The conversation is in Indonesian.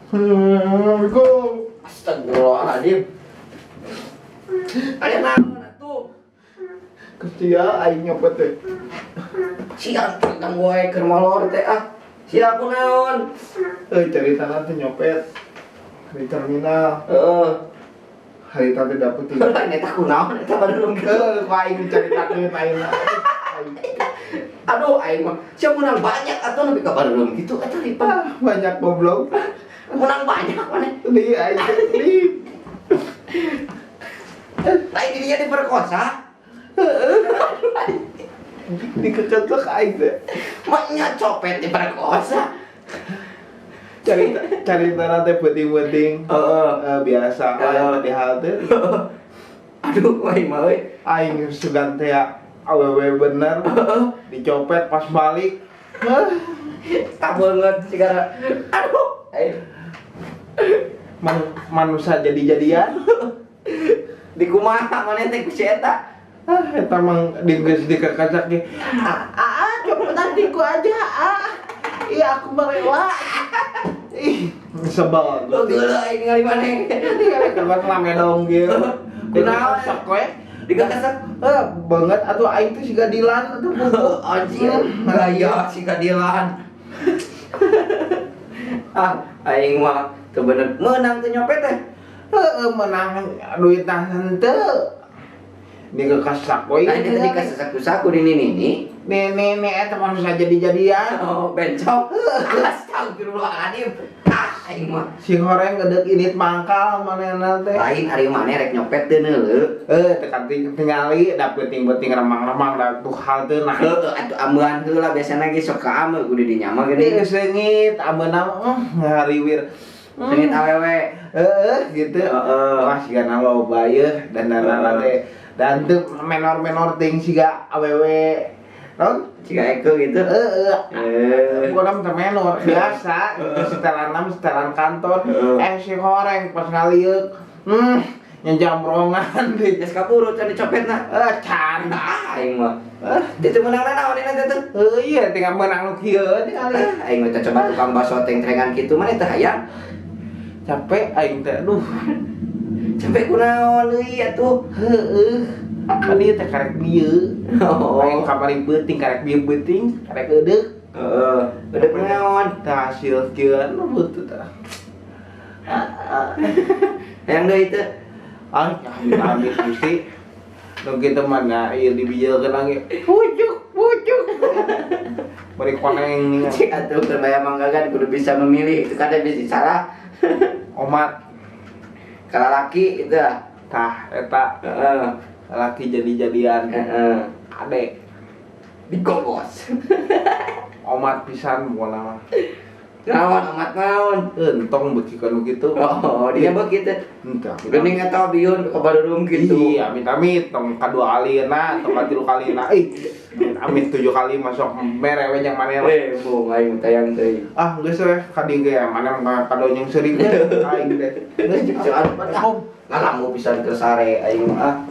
Assalamualaikum. Astagfirullahaladzim. Ada naon atuh? Kestia aing nyopet teh. Siang kang gue keur molor teh ah. Sia kunaon? Cerita nanti nyopet di terminal. Hari tadi dapet ini. Lain eta kunaon eta badelum gitu. Aing ceritakeun aing. Aduh aing mah sia menang banyak atuh nepi ka badelum gitu eta lipat. Banyak goblok. Menang banyak maneh. Di aing di. Lain dirinya diperkosa. Dikeketek aing teh. Maknya copet diperkosa. Cerita nanti penting-penting. Biasa aing di halte. Aduh aing mah euy. Aing sugan teh awewe bener. Dicopet pas balik. Tak banget sigara. Aduh. Manusia jadi-jadian. Di kumaha maneh teh ku si eta? Eta mang geus dikekacak ge. Copetan diku aja. Iya aku merela. Ih, sebel. Lo geuleuh aing ningali maneh. Tinggal keluar lame dong gitu. Kunaon? Sok we. Digagasak. Banget atuh aing teh siga dilan atuh buku. Anjir, gaya si kadilan. Aing mah teu bener menang teh nyopet teh. Menang duit tah henteu. Dikekasak we. Lain teh dikasih saku-saku di nini. Nenek eta manusia jadi-jadian. Oh, bencong. Astagfirullahaladzim. Aing mah. Si horeng gedeg init mangkal manehna teh. Lain hari maneh rek nyopet teu neuleuh. Tekan tingali da penting-penting remang-remang da tuh hal teu nah. Atuh ambean heula biasana ge sok ka ameu kudu dinya mah geuning. Seungit abeuna ngariwir. Seungit awewe. Gitu. Wah sigana loba yeuh dandanan teh. Dan teu menor-menor ting siga awewe. Naon? Ciga Eko gitu. Bukan teh menor biasa, setelan kantor. Si horeng pas ngaliuk. Nyajamrongan di Geus kapurut can dicopetna. can. Aing mah. Ditu menangna naon dina teh? Iya tinggal menang nu kieu tinggal. Aing mah coba tukang baso tengtrengan kitu maneh teh hayang. Capek aing teh aduh. Sampai kunaon deui atuh. Pan ieu teh karek dieu. Aing kamari beuting karek dieu beuting, karek eudeuh. Udah kunaon? Tah hasil kieu anu beuteut tah. Hayang deui teh. Amit Gusti. Nu kitu mah ieu dibijeukeun lagi. Pucuk. Bari koneng nih. Cik atuh keur baya manggagan kudu bisa memilih itu kada bisa salah. Omat Kalau laki itu tah eta laki jadi-jadian. Ade digogos. omat pisan pokona mah. Naon amat naon? Entong beuki kanu kitu. Oh, dia begitu. Entah. Geuning eta biun ka barurum gitu. Iya, amit-amit tong kadua kalina, tong katilu kalina. Amit 7 kali masuk mere we yang maneh. Bung aing tayang teuing. Geus we kadi ge maneh kado yang seuring aing teh. Geus cek aduh ngalamu pisan keur sare aing mah.